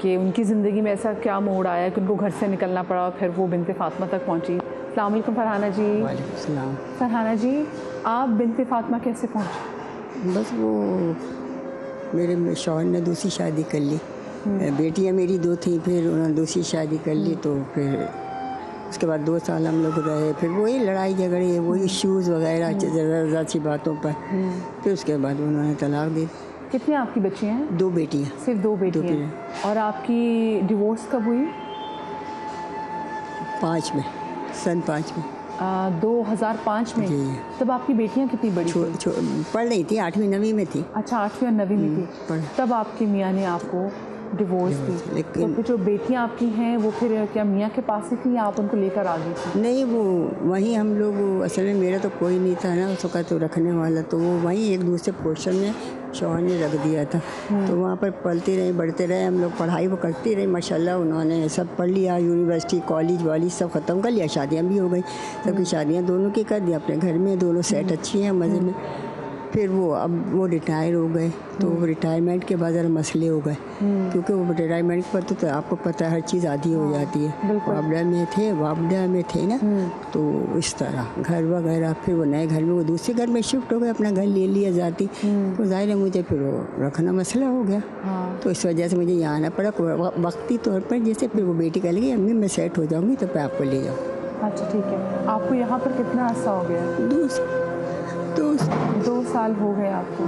कि उनकी ज़िंदगी में ऐसा क्या मोड़ आया कि उनको घर से निकलना पड़ा और फिर वो बिनते फ़ातिमा तक पहुँची। अस्सलाम वालेकुम फ़रहाना जी। वालेकुम सलाम। फ़रहाना जी, आप बिनते फ़ातिमा कैसे पहुँची? बस वो मेरे शौहर ने दूसरी शादी कर ली। बेटियां मेरी 2 थी, फिर उन्होंने दूसरी शादी कर ली। तो फिर उसके बाद 2 साल हम लोग रहे, फिर वही लड़ाई झगड़े, वही इश्यूज़ वगैरह ज़रा सी बातों पर। फिर उसके बाद उन्होंने तलाक दी। कितनी आपकी बच्चियाँ हैं? 2 बेटियां। सिर्फ 2 बेटियाँ। और आपकी डिवोर्स कब हुई? 5 में, सन 5 में। 2005 में? जी। तब आपकी बेटियाँ कितनी बड़ी थी? पढ़ रही थी, 8वीं 9वीं में थी। अच्छा, 8वीं और 9वीं में थी। तब आपके मियाँ ने आपको डिवोर्स दी। लेकिन तो फिर जो बेटियाँ आपकी हैं वो फिर क्या मियाँ के पास ही थी या आप उनको लेकर आ गई थी? नहीं, वो वहीं हम लोग, असल में मेरा तो कोई नहीं था ना उस वक़्त तो रखने वाला, तो वो वहीं एक दूसरे पोर्शन में शौहर ने रख दिया था। तो वहाँ पर पलते रहे, बढ़ते रहे हम लोग, पढ़ाई वो करती रही माशाल्लाह। उन्होंने सब पढ़ लिया, यूनिवर्सिटी कॉलेज वाली सब ख़त्म कर लिया, शादियाँ भी हो गई। सबकी शादियाँ दोनों की कर दी, अपने घर में दोनों सेट अच्छी हैं, मज़े में। फिर अब वो रिटायर हो गए। तो रिटायरमेंट के बाद ज़रा मसले हो गए, क्योंकि वो रिटायरमेंट पर तो आपको पता है हर चीज़ आधी हो जाती है। वापडा में थे ना, तो इस तरह घर वगैरह, फिर वो नए घर में, वो दूसरे घर में शिफ्ट हो गए, अपना घर ले लिया जाती। तो जाहिर है मुझे फिर वो रखना मसला हो गया। तो इस वजह से मुझे यहाँ आना पड़ा वक्ती तौर पर। जैसे फिर वो बेटी कह लगी अम्मी मैं सेट हो जाऊँगी तो मैं आपको ले जाऊँ। अच्छा, ठीक है। आपको यहाँ पर कितना अर्सा हो गया? 2 साल हो गए आपको।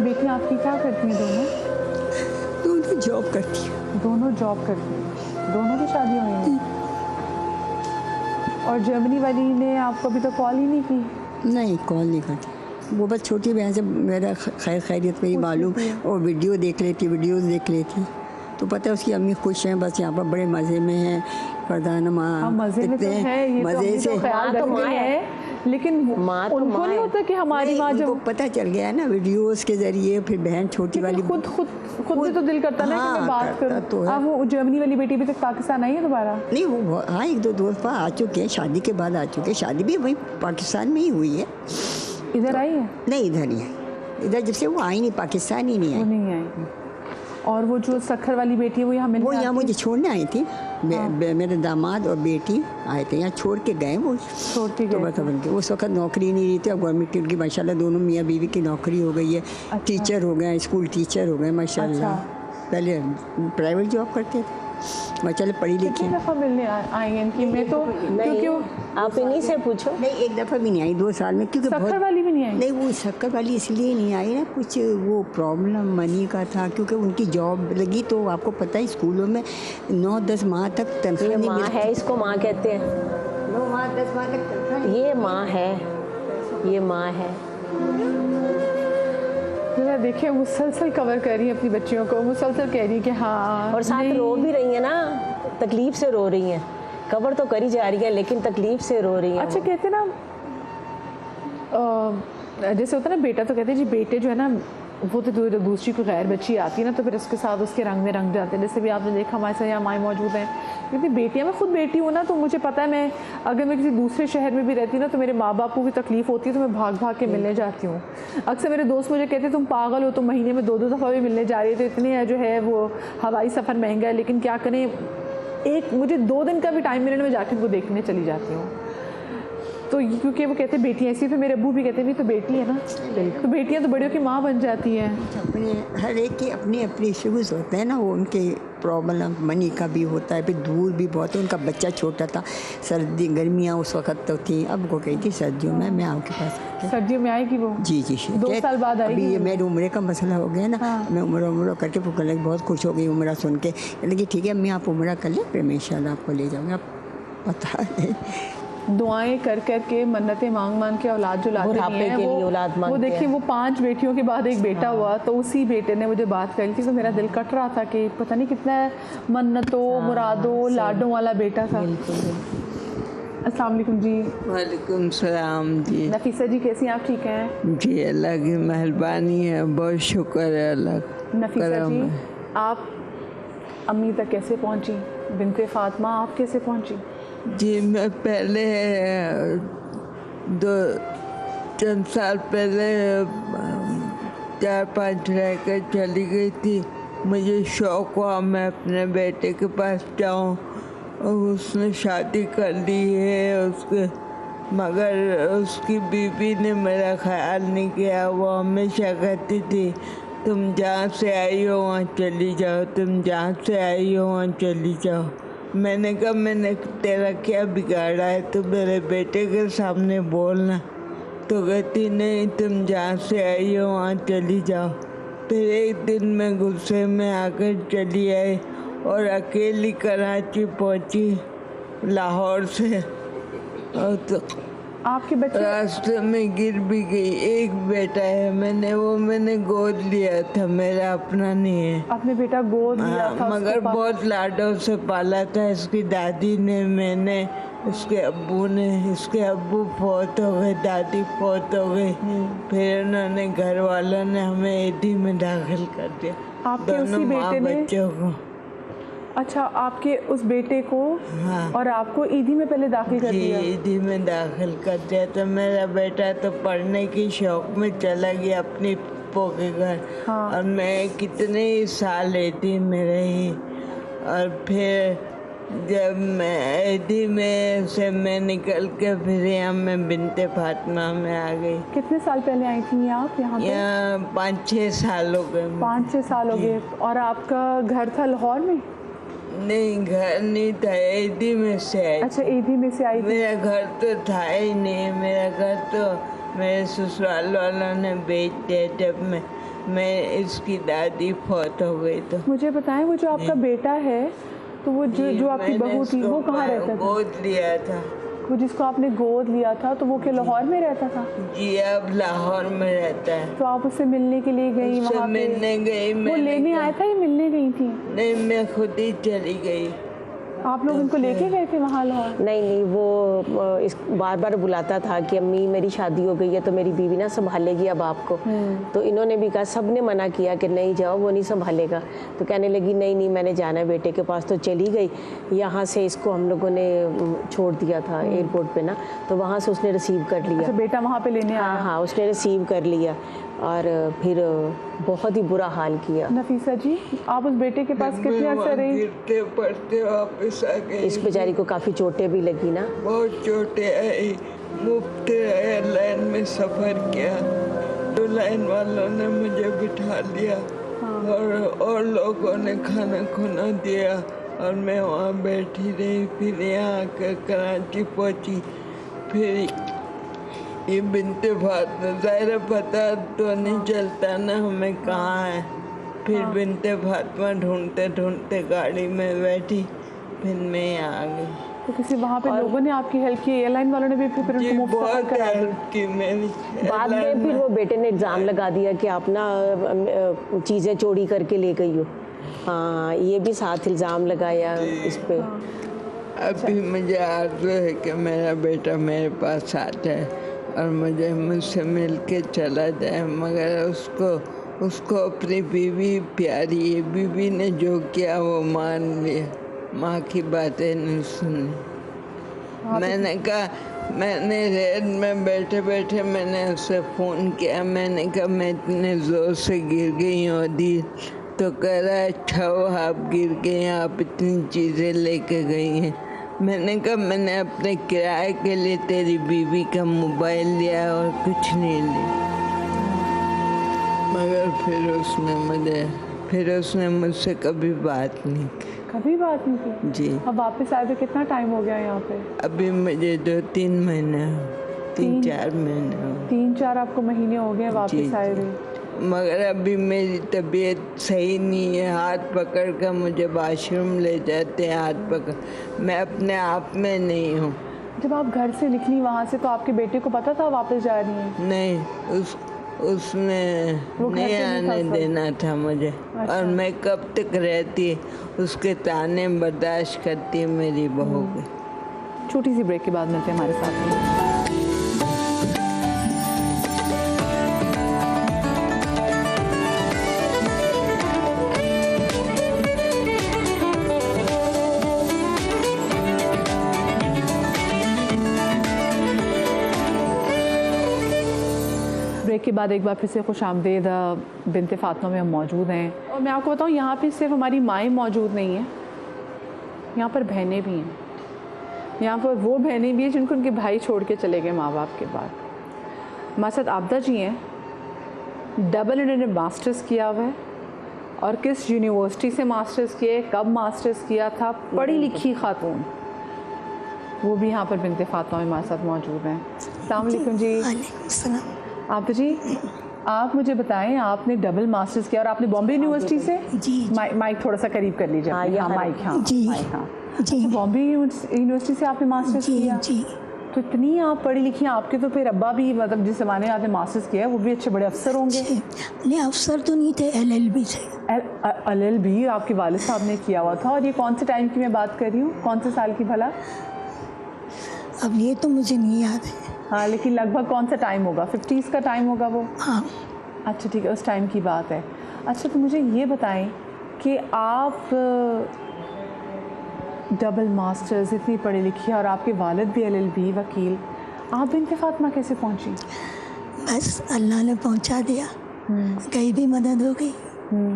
बेटियाँ आपकी क्या करती हैं दोनों? दोनों जॉब करती हैं। दोनों जॉब करती हैं? दोनों की शादी हुई है? और जर्मनी वाली ने आपको अभी तक कॉल ही नहीं की? नहीं, कॉल नहीं करती। वो बस छोटी बहन से मेरा खैरियत मेरी मालूम, और वीडियोज़ देख लेती। तो पता है उसकी अम्मी खुश हैं, बस यहाँ पर बड़े मज़े में हैं। प्रधान माँ मज़े में तो है, ये मज़े से ख्याल रखती है, लेकिन उनको नहीं होता कि हमारी माँ, जब पता चल गया है ना वीडियोस के ज़रिए, फिर बहन छोटी वाली खुद भी तो दिल करता ना कि मैं बात करूं। तो अब वो जर्मनी वाली बेटी भी तक पाकिस्तान आई है दोबारा? नहीं, वो हाँ 1-2 दोस्त आ चुके हैं, शादी के बाद आ चुके हैं। शादी भी वही पाकिस्तान में ही हुई है। इधर आई है? नहीं, इधर ही है। इधर जब से वो आई नहीं, पाकिस्तान ही नहीं आई। और वो जो सखर वाली बेटी है वो यहाँ मिलने, वो यहाँ मुझे छोड़ने आई थी। मेरे दामाद और बेटी आए थे, यहाँ छोड़ के गए। वो छोड़ती तो बता बन के उस वक्त नौकरी नहीं रही थी। अब गवर्नमेंट की उनकी माशाल्लाह दोनों मियाँ बीवी की नौकरी हो गई है। अच्छा। टीचर हो गए, स्कूल टीचर हो गए माशाल्लाह। अच्छा। पहले प्राइवेट जॉब करते थे माशाल्लाह, पढ़ी लिखी। कितनी दफ़ा मिलने आई हैं इनकी? मैं तो क्योंकि आप इन्हीं से पूछो। नहीं, एक दफ़ा भी नहीं आई 2 साल में, क्योंकि शक्कर वाली भी नहीं आई? नहीं, वो शक्कर वाली इसलिए नहीं आई ना, कुछ वो प्रॉब्लम मनी का था, क्योंकि उनकी जॉब लगी तो आपको पता है स्कूलों में 9-10 माह तक तनख्वाह नहीं मिलती है। इसको माँ कहते हैं। 9 माह 10 माह तक तनख्वाह। ये माँ है, ये माँ है। देखिए मुसलसल कवर कर रही है अपनी बच्चियों को, मुसलसल कह रही है कि हाँ, और साथ रो भी रही है ना, तकलीफ से रो रही हैं। कवर तो करी जा रही है लेकिन तकलीफ से रो रही है। अच्छा, कहते ना जैसे होता है ना, बेटा तो कहते हैं जी बेटे जो है ना वो तो दूसरी कोई गैर बच्ची आती है ना तो फिर उसके साथ उसके रंग में रंग जाते हैं। जैसे भी आपने देखा हमारे साथ यहाँ माएँ मौजूद हैं, क्योंकि बेटियाँ, मैं खुद बेटी हूँ ना, तो मुझे पता है मैं अगर मैं किसी दूसरे शहर में भी रहती ना तो मेरे माँ बाप को भी तकलीफ़ होती है, तो मैं भाग भाग के मिलने जाती हूँ। अक्सर मेरे दोस्त मुझे कहते तुम पागल हो, तुम महीने में 2-2 दफ़ा भी मिलने जा रही है, तो इतने जो है वो हवाई सफ़र महंगा है, लेकिन क्या करें, एक मुझे 2 दिन का भी टाइम मिले ना मैं जाके उनको देखने चली जाती हूँ। तो क्योंकि वो कहते हैं बेटियाँ ऐसी, फिर मेरे अब्बू भी कहते हैं भी तो बेटी है ना, तो बेटियाँ तो बड़ियों की माँ बन जाती हैं। अपने हर एक के अपने अपने इश्यूज़ होते हैं ना, वो उनके प्रॉब्लम मनी का भी होता है, फिर दूर भी बहुत है। उनका बच्चा छोटा था, सर्दी गर्मियाँ उस वक्त तो थी। अब वो कही थी सर्दियों में मैं आपके पास। सर्दियों में आएगी वो? जी 2 साल बाद आएगी। अभी ये मेरे उम्र का मसला हो गया ना। हाँ। मैं उम्र करके फुकल लगी, बहुत खुश हो गई उम्र सुन के। लगी ठीक है अम्मी आप उम्र कर ले, फिर मैं इंशाल्लाह आपको ले जाऊँगी। आप पता है दुआएं कर कर के, मन्नतें मांग मांग के औलाद जो लाते हैं वो देखिए, वो 5 बेटियों के बाद एक बेटा हुआ, तो उसी बेटे ने मुझे बात करी थी, तो मेरा दिल कट रहा था कि पता नहीं कितना मन्नतों मुरादों लाडों वाला बेटा था। अस्सलाम वालेकुम जी। वालेकुम सलाम जी। नफीसा जी कैसी हैं आप? ठीक हैं जी, अल्लाह की मेहरबानी है, बहुत शुक्र है अल्लाह। नफीसा जी, आप अम्मी तक कैसे पहुंची? बिनते फातिमा आप कैसे पहुंची? जी, मैं पहले 2-3 साल पहले 4-5 रहकर चली गई थी। मुझे शौक हुआ मैं अपने बेटे के पास जाऊं, और उसने शादी कर ली है उसके, मगर उसकी बीवी ने मेरा ख्याल नहीं किया। वो हमेशा कहती थी तुम जहाँ से आई हो वहाँ चली जाओ, तुम जहाँ से आई हो वहाँ चली जाओ। मैंने कहा मैंने तेरा क्या बिगाड़ा है, तो मेरे बेटे के सामने बोलना। तो कहती नहीं तुम जहाँ से आई हो वहाँ चली जाओ। फिर एक दिन मैं गुस्से में आकर चली आई और अकेली कराची पहुँची लाहौर से, और तो आपके बच्चे रास्ते में गिर भी गई। एक बेटा है मैंने गोद लिया था, मेरा अपना नहीं है। अपने बेटा गोद लिया था मगर उसके पास? बहुत लाडों से पाला था। इसकी दादी ने, मैंने, इसके अब्बू ने। इसके अब्बू फौत हो गए, दादी फौत हो गई। फिर उन्होंने घर वालों ने हमें एडी में दाखिल कर दिया, आपके दोनों उसी माँ बेटे ने? बच्चों को। अच्छा, आपके उस बेटे को हाँ। और आपको ईदी में पहले दाखिल कर जी दिया? ईदी में दाखिल कर दिया। तो मेरा बेटा तो पढ़ने की शौक में चला गया अपनी पप्पो के घर। हाँ। और मैं कितने ही साल ईदी में रही। और फिर जब मैं ईदी में से मैं निकल के फिर यहाँ मैं बिनते फातिमा में आ गई। कितने साल पहले आई थी आप यहाँ पे? यहाँ 5-6 साल हो गए। 5-6 साल हो गए। और आपका घर था लाहौर में? नहीं, घर नहीं था, ईदी में से आई। अच्छा, ईदी में से आई थी। मेरा घर तो था ही नहीं। मेरा घर तो मेरे ससुराल वालों ने बेच दिया जब मैं इसकी दादी फौत हो गई। तो मुझे बताएं, वो जो आपका बेटा है, तो वो जो आपकी मैंने बहू थी, वो उसको कहाँ रहता था? गोद लिया था। वो जिसको आपने गोद लिया था, तो वो क्या लाहौर में रहता था? जी अब लाहौर में रहता है। तो आप उससे मिलने के लिए गई उससे वहाँ पे? मिलने गई। वो मैंने लेने कहा- आया था या मिलने गई थी? नहीं, मैं खुद ही चली गई। आप लोग उनको लेके गए थे वहाँ लाहौर? नहीं, वो इस बार बार बुलाता था कि अम्मी मेरी शादी हो गई है तो मेरी बीवी ना संभालेगी अब आपको। तो इन्होंने भी कहा, सब ने मना किया कि नहीं जाओ, वो नहीं संभालेगा। तो कहने लगी नहीं मैंने जाना है बेटे के पास। तो चली गई। यहाँ से इसको हम लोगों ने छोड़ दिया था एयरपोर्ट पे ना, तो वहाँ से उसने रिसीव कर लिया। अच्छा, बेटा वहाँ पे लेने आया? हाँ, उसने रिसीव कर लिया और फिर बहुत ही बुरा हाल किया। नफीसा जी, आप उस बेटे के पास कितने अरसे रही? गिरते पड़ते वापस आ गई। इस बेचारी को काफ़ी चोटें भी लगी ना। बहुत चोटें आई। मुफ्त एयरलाइन में सफ़र किया तो लाइन वालों ने मुझे बिठा लिया। और लोगों ने खाना खुना दिया और मैं वहाँ बैठी रही। फिर यहाँ आकर कराची पहुँची। फिर ये बिनते फातिमा, ज़ाहिर पता तो नहीं चलता ना हमें कहाँ है। फिर बिनते फातिमा ढूंढते ढूंढते गाड़ी में बैठी। फिर मैं यहाँ आ गई। तो किसी वहाँ पे लोगों ने आपकी हेल्प की? एयरलाइन वालों ने भी फिर जी उनको मुफ्त सफर बहुत करा दिया? हेल्प की मेरी। बाद में फिर वो बेटे ने इल्ज़ाम लगा दिया कि आप ना चीज़ें चोरी करके ले गई हो। हाँ, ये भी साथ इल्ज़ाम लगाया इस पे। अभी मुझे आरज़ू है कि मेरा बेटा मेरे पास आ जाए और मुझसे मिल के चला जाए, मगर उसको अपनी बीवी प्यारी है। बीवी ने जो किया वो मान लिया, माँ की बातें नहीं सुनी। मैंने कहा, मैंने रेल में बैठे बैठे मैंने उससे फ़ोन किया। मैंने कहा मैं इतने ज़ोर से गिर गई हूँ दी। तो कह रहा है अच्छा हो आप गिर गए, आप इतनी चीज़ें लेके गई हैं। मैंने कहा मैंने अपने किराए के लिए तेरी बीवी का मोबाइल लिया और कुछ नहीं लिया। मगर फिर उसने मुझसे कभी बात नहीं की। कभी बात नहीं की? जी। अब वापस आए तो कितना टाइम हो गया यहाँ पे? अभी मुझे 2-3 महीने 3-4 महीने हो। 3-4 आपको महीने हो गए जी, वापस आए हुए? मगर अभी मेरी तबीयत सही नहीं है। हाथ पकड़ कर मुझे वॉशरूम ले जाते हैं, हाथ पकड़। मैं अपने आप में नहीं हूँ। जब आप घर से निकली वहाँ से, तो आपके बेटे को पता था वापस जा रही हैं? नहीं, उसने वो घर नहीं पे नहीं था आने उस वक्त? देना था मुझे। अच्छा। और मैं कब तक रहती उसके ताने बर्दाश्त करती मेरी बहू के। छोटी सी ब्रेक के बाद मिलते हैं हमारे साथ। ब्रेक के बाद एक बार फिर से खुशामदीद बिनते फातिमा में हम मौजूद हैं। और मैं आपको बताऊं, यहाँ पे सिर्फ हमारी माएँ मौजूद नहीं हैं, यहाँ पर बहनें भी हैं। यहाँ पर वो बहनें भी हैं जिनको उनके भाई छोड़ के चले गए माँ बाप के बाद। हमारे साथ आबदा जी हैं, डबल इन्होंने मास्टर्स किया हुआ है, और किस यूनिवर्सिटी से मास्टर्स किए, कब मास्टर्स किया था, पढ़ी लिखी खातून, वो भी यहाँ पर बिनते फातिमा में हमारे साथ मौजूद हैं। अस्सलाम वालेकुम जी। वालेकुम सलाम। आप जी, आप मुझे बताएं, आपने डबल मास्टर्स किया और आपने बॉम्बे यूनिवर्सिटी से? जी। माइक थोड़ा सा करीब कर लीजिए। हाँ, अपने। यहाँ माइक, हाँ जी। माइक, हाँ। जी। अच्छा, बॉम्बे यूनिवर्सिटी से आपने मास्टर्स जी किया? जी। तो इतनी आप पढ़ी लिखी हैं, आपके तो फिर अब्बा भी, मतलब जिस ज़माने में आपने मास्टर्स किया है वो भी अच्छे बड़े अफसर होंगे। नहीं, अफसर तो नहीं थे, LLB थे। LLB आपके वालिद साहब ने किया हुआ था। और ये कौन से टाइम की मैं बात कर रही हूँ, कौन से साल की भला? अब ये तो मुझे नहीं याद है। हाँ, लेकिन लगभग कौन सा टाइम होगा? 50s का टाइम होगा वो? हाँ। अच्छा ठीक है, उस टाइम की बात है। अच्छा, तो मुझे ये बताएं कि आप डबल मास्टर्स, इतनी पढ़ी लिखी, और आपके वालिद भी LLB वकील, आप बिनते फातिमा कैसे पहुंची? बस अल्लाह ने पहुंचा दिया, कहीं भी मदद हो गई।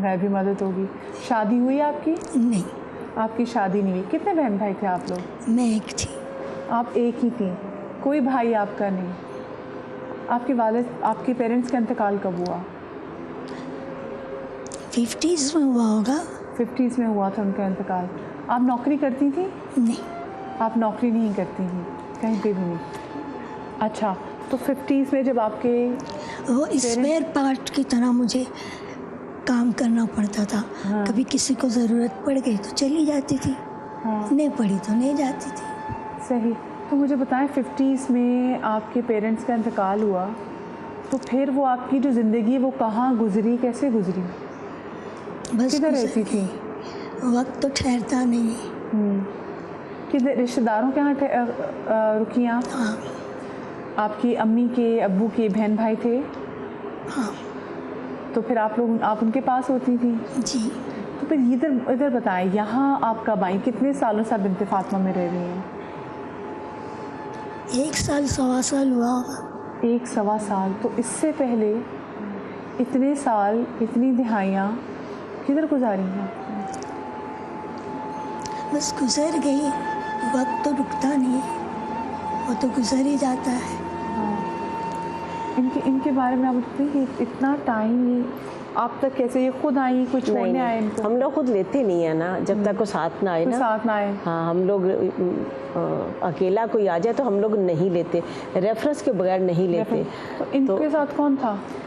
है भी मदद होगी। शादी हुई आपकी? नहीं, आपकी शादी नहीं हुई। कितने बहन भाई थे आप लोग? मैं एक थी। आप एक ही थी, कोई भाई आपका नहीं? आपके वालिद, आपके पेरेंट्स का इंतकाल कब हुआ? 50s में हुआ होगा। 50s में हुआ था उनका इंतकाल। आप नौकरी करती थी? नहीं, आप नौकरी नहीं करती थी कहीं पे भी नहीं? अच्छा, तो 50s में जब आपके वो स्पेयर पार्ट की तरह मुझे काम करना पड़ता था। हाँ। कभी किसी को ज़रूरत पड़ गई तो चली जाती थी, हाँ नहीं पड़ी तो नहीं जाती थी। सही। तो मुझे बताएं, 50s में आपके पेरेंट्स का इंतकाल हुआ, तो फिर वो आपकी जो ज़िंदगी है वो कहाँ गुजरी, कैसे गुजरी? बस किधर गुजर रहती थी? गई। वक्त तो ठहरता नहीं है। किधर, रिश्तेदारों के यहाँ रुकी आप? हाँ। आपकी अम्मी के, अब्बू के बहन भाई थे? हाँ तो फिर आप उनके पास होती थी? जी। तो फिर इधर बताएं, यहाँ आप कब आई, कितने सालों से आप बिनते फातिमा में रह रही हैं? 1 साल 1.25 साल हुआ होगा। 1 सवा साल। तो इससे पहले इतने साल, इतनी दिहाइयाँ किधर गुजारी हैं? बस गुजर गई। वक्त तो रुकता नहीं है, वो तो गुजर ही जाता है। इनके बारे में आप बताइए, इतना टाइम आप तक कैसे, ये खुद आई, कोई छोड़ने आए इनको? हम लोग खुद लेते नहीं है ना, जब तक वो साथ ना आए कोई ना। साथ ना आए। हाँ, हम लोग अकेला कोई आ जाए तो हम लोग नहीं लेते, रेफरेंस के बगैर नहीं लेते। तो इनके साथ कौन था?